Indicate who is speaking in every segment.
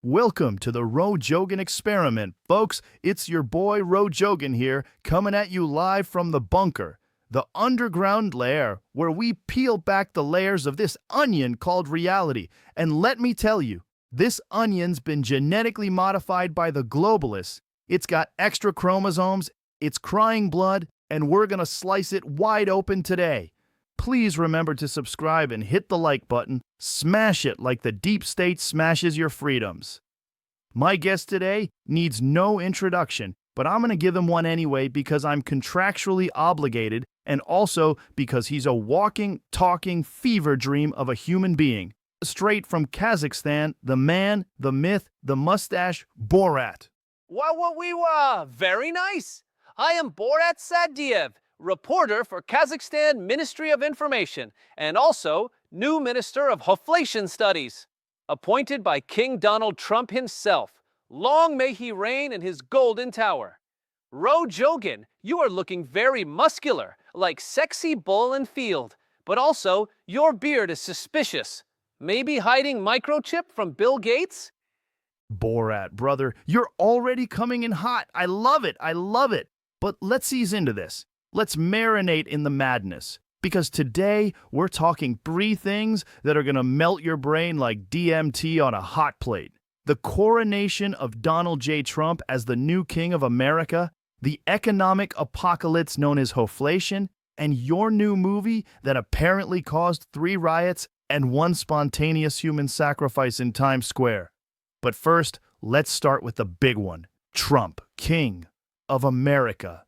Speaker 1: Welcome to the Roe Jogan experiment, folks. It's your boy Roe Jogan here, coming at you live from the bunker, the underground lair, where we peel back the layers of this onion called reality. And let me tell you, this onion's been genetically modified by the globalists. It's got extra chromosomes, it's crying blood, and we're gonna slice it wide open today. Please remember to subscribe and hit the like button. Smash it like the deep state smashes your freedoms. My guest today needs no introduction, but I'm going to give him one anyway because I'm contractually obligated and also because he's a walking, talking fever dream of a human being. Straight from Kazakhstan, the man, the myth, the mustache, BORAT.
Speaker 2: Wawaweewa! Very nice! I am BORAT SAGDIYEV, reporter for Kazakhstan Ministry of Information, and also new Minister of Hoeflation Studies, appointed by King Donald Trump himself. Long may he reign in his golden tower. Roe Jogan, you are looking very muscular, like sexy bull in field, but also your beard is suspicious. Maybe hiding microchip from Bill Gates?
Speaker 1: BORAT, brother, you're already coming in hot. I love it. I love it. But let's ease into this. Let's marinate in the madness, because today we're talking three things that are going to melt your brain like DMT on a hot plate. The coronation of Donald J. Trump as the new King of America, the economic apocalypse known as Hoeflation, and your new movie that apparently caused 3 riots and 1 spontaneous human sacrifice in Times Square. But first, let's start with the big one. Trump, King of America.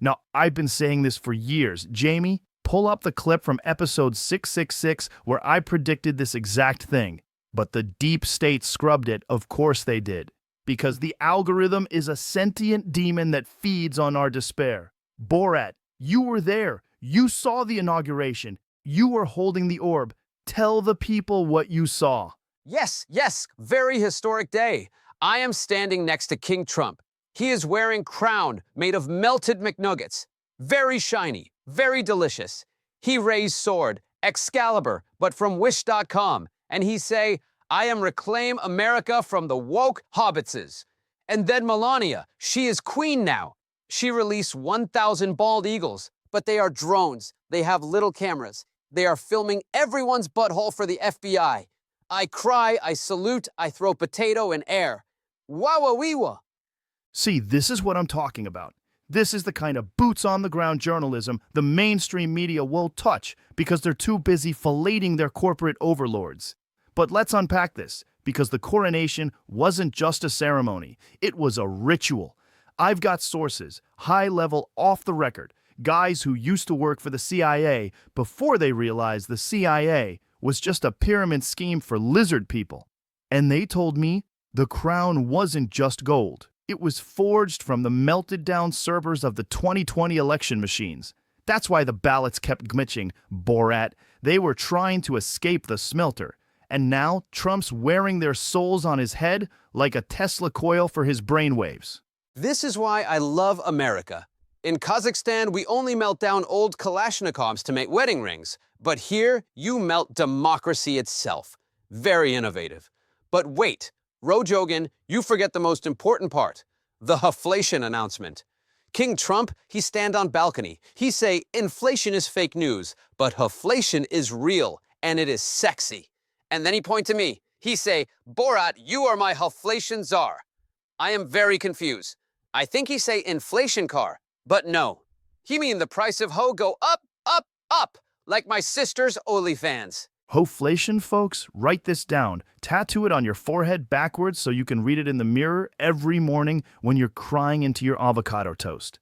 Speaker 1: Now, I've been saying this for years. Jamie, pull up the clip from episode 666 where I predicted this exact thing. But the deep state scrubbed it, of course they did. Because the algorithm is a sentient demon that feeds on our despair. BORAT, you were there. You saw the inauguration. You were holding the orb. Tell the people what you saw.
Speaker 3: Yes, very historic day. I am standing next to King Trump. He is wearing crown made of melted McNuggets. Very shiny, very delicious. He raised sword, Excalibur, but from Wish.com. And he say, I am reclaim America from the woke hobbitses. And then Melania, she is queen now. She released 1,000 bald eagles, but they are drones. They have little cameras. They are filming everyone's butthole for the FBI. I cry, I salute, I throw potato in air. Wawaweewa.
Speaker 1: See, this is what I'm talking about. This is the kind of boots-on-the-ground journalism the mainstream media won't touch because they're too busy filleting their corporate overlords. But let's unpack this, because the coronation wasn't just a ceremony. It was a ritual. I've got sources, high-level, off-the-record, guys who used to work for the CIA before they realized the CIA was just a pyramid scheme for lizard people. And they told me the crown wasn't just gold. It was forged from the melted-down servers of the 2020 election machines. That's why the ballots kept glitching, BORAT. They were trying to escape the smelter. And now Trump's wearing their souls on his head like a Tesla coil for his brainwaves.
Speaker 3: This is why I love America. In Kazakhstan, we only melt down old Kalashnikovs to make wedding rings. But here, you melt democracy itself. Very innovative. But wait. Roe Jogan, you forget the most important part, the Hoeflation announcement. King Trump, he stand on balcony. He say inflation is fake news, but Hoeflation is real, and it is sexy. And then he point to me. He say, BORAT, you are my Hoeflation Czar. I am very confused. I think he say inflation car, but no. He mean the price of hoe go up, up, up, like my sister's OnlyFans.
Speaker 1: Hoeflation, folks, write this down. Tattoo it on your forehead backwards so you can read it in the mirror every morning when you're crying into your avocado toast.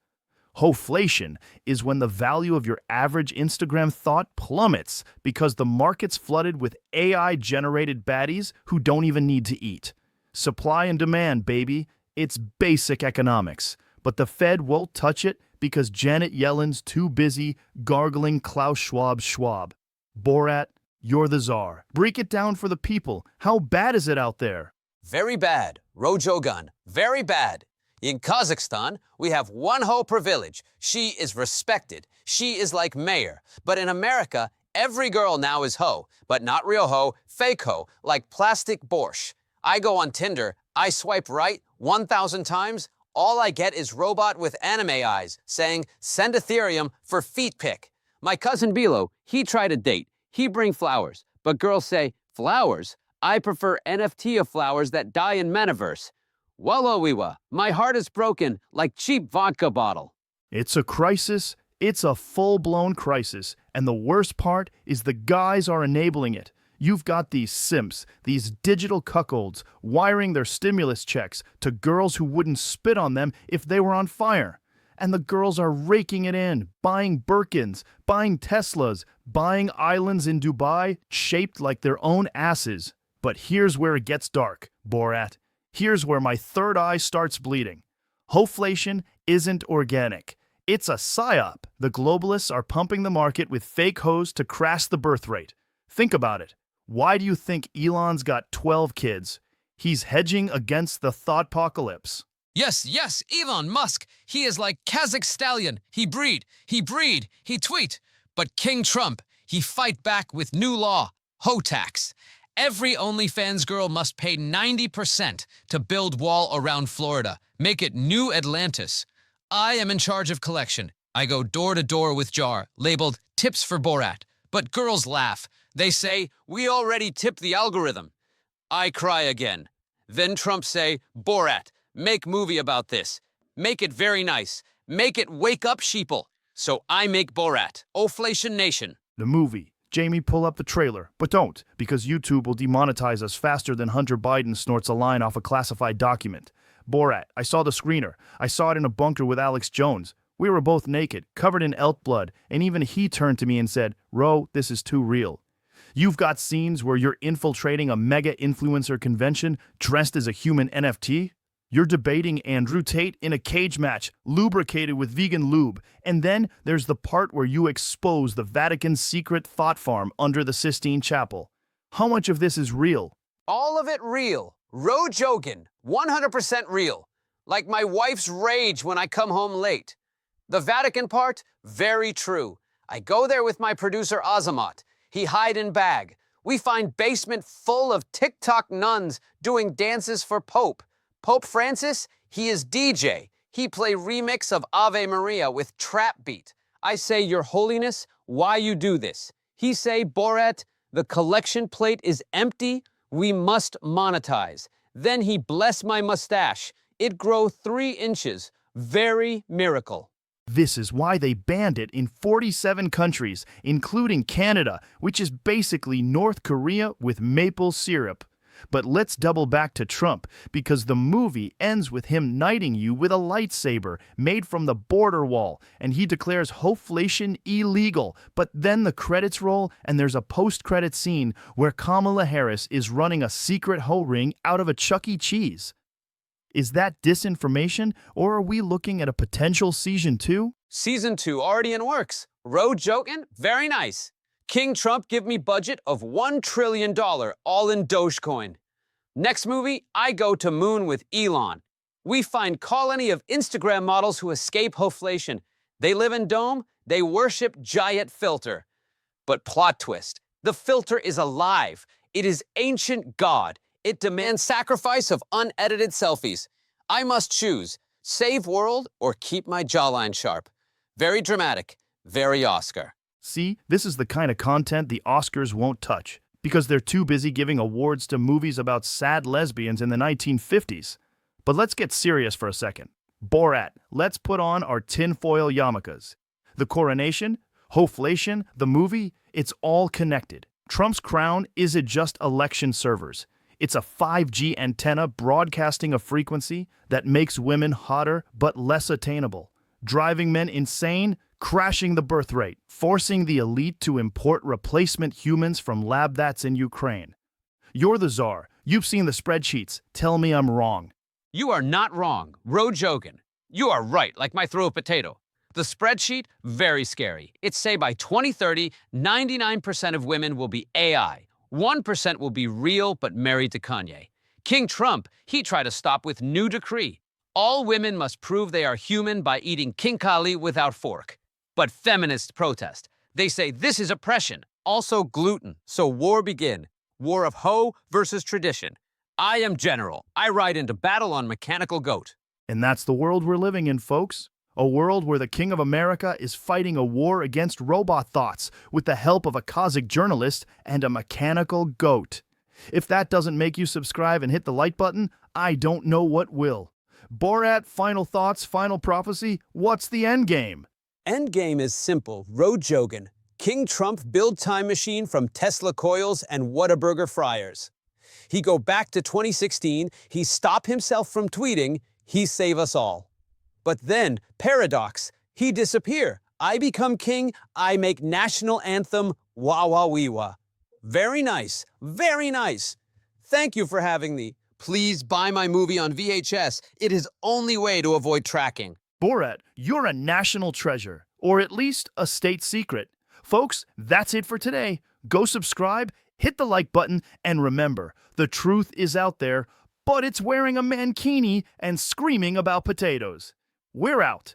Speaker 1: Hoeflation is when the value of your average Instagram thought plummets because the market's flooded with AI-generated baddies who don't even need to eat. Supply and demand, baby. It's basic economics. But the Fed won't touch it because Janet Yellen's too busy gargling Klaus Schwab. BORAT, you're the czar. Break it down for the people. How bad is it out there?
Speaker 3: Very bad. Roe Jogan. Very bad. In Kazakhstan, we have one hoe per village. She is respected. She is like mayor. But in America, every girl now is hoe. But not real hoe, fake hoe, like plastic borscht. I go on Tinder, I swipe right 1,000 times, all I get is robot with anime eyes saying, send Ethereum for feet pic. My cousin Bilo, he tried a date. He bring flowers, but girls say, flowers? I prefer NFT of flowers that die in metaverse. Wawaweewa, my heart is broken like cheap vodka bottle.
Speaker 1: It's a crisis. It's a full-blown crisis. And the worst part is the guys are enabling it. You've got these simps, these digital cuckolds, wiring their stimulus checks to girls who wouldn't spit on them if they were on fire. And the girls are raking it in, buying Birkins, buying Teslas, buying islands in Dubai shaped like their own asses. But here's where it gets dark, Borat. Here's where my third eye starts bleeding. Hoeflation isn't organic. It's a psyop. The globalists are pumping the market with fake hoes to crash the birth rate. Think about it. Why do you think Elon's got 12 kids? He's hedging against the thoughtpocalypse.
Speaker 4: Yes, Elon Musk. He is like Kazakh stallion. He breed, he tweet. But King Trump, he fight back with new law, ho tax. Every OnlyFans girl must pay 90% to build wall around Florida. Make it New Atlantis. I am in charge of collection. I go door to door with jar, labeled tips for Borat. But girls laugh. They say, we already tipped the algorithm. I cry again. Then Trump say, Borat, make movie about this. Make it very nice. Make it wake up sheeple. So I make Borat, Hoeflation Nation.
Speaker 1: The movie. Jamie, pull up the trailer. But don't, because YouTube will demonetize us faster than Hunter Biden snorts a line off a classified document. Borat, I saw the screener. I saw it in a bunker with Alex Jones. We were both naked, covered in elk blood, and even he turned to me and said, Ro, this is too real. You've got scenes where you're infiltrating a mega influencer convention dressed as a human NFT. You're debating Andrew Tate in a cage match, lubricated with vegan lube. And then there's the part where you expose the Vatican's secret thought farm under the Sistine Chapel. How much of this is real?
Speaker 3: All of it real. Roe Jogan, 100% real. Like my wife's rage when I come home late. The Vatican part, very true. I go there with my producer Azamat. He hide in bag. We find basement full of TikTok nuns doing dances for Pope. Pope Francis, he is DJ. He play remix of Ave Maria with trap beat. I say, Your Holiness, why you do this? He say, Borat, the collection plate is empty. We must monetize. Then he bless my mustache. It grow 3 inches. Very miracle.
Speaker 1: This is why they banned it in 47 countries, including Canada, which is basically North Korea with maple syrup. But let's double back to Trump, because the movie ends with him knighting you with a lightsaber made from the border wall, and he declares Hoeflation illegal. But then the credits roll, and there's a post-credit scene where Kamala Harris is running a secret hoe ring out of a Chuck E. Cheese. Is that disinformation, or are we looking at a potential season 2?
Speaker 3: Season 2 already in works. Roe Jogan, very nice. King Trump give me budget of $1 trillion, all in Dogecoin. Next movie, I go to moon with Elon. We find colony of Instagram models who escape Hoeflation. They live in dome, they worship giant filter. But plot twist, the filter is alive. It is ancient God. It demands sacrifice of unedited selfies. I must choose, save world or keep my jawline sharp. Very dramatic, very Oscar.
Speaker 1: See, this is the kind of content the Oscars won't touch, because they're too busy giving awards to movies about sad lesbians in the 1950s. But let's get serious for a second. Borat, let's put on our tinfoil yarmulkes. The Coronation, Hoeflation, the movie, it's all connected. Trump's crown isn't just election servers. It's a 5G antenna broadcasting a frequency that makes women hotter but less attainable, driving men insane, crashing the birth rate, forcing the elite to import replacement humans from lab that's in Ukraine. You're the czar. You've seen the spreadsheets. Tell me I'm wrong.
Speaker 3: You are not wrong, Roe Jogan. You are right, like my throw a potato. The spreadsheet, very scary. It say by 2030, 99% of women will be AI. 1% will be real but married to Kanye. King Trump, he tried to stop with new decree. All women must prove they are human by eating King Kali without fork. But feminists protest. They say this is oppression, also gluten, so war begin. War of hoe versus tradition. I am General. I ride into battle on mechanical goat.
Speaker 1: And that's the world we're living in, folks. A world where the King of America is fighting a war against robot thoughts with the help of a Kazakh journalist and a mechanical goat. If that doesn't make you subscribe and hit the like button, I don't know what will. Borat, final thoughts, final prophecy, what's the end game?
Speaker 3: Endgame is simple. Roe Jogan. King Trump build time machine from Tesla coils and Whataburger fryers. He go back to 2016, he stop himself from tweeting, he save us all. But then, paradox, he disappear. I become king, I make national anthem Wawaweewa. Very nice, very nice. Thank you for having me. Please buy my movie on VHS. It is only way to avoid tracking.
Speaker 1: Borat, you're a national treasure, or at least a state secret. Folks, that's it for today. Go subscribe, hit the like button, and remember, the truth is out there, but it's wearing a mankini and screaming about potatoes. We're out.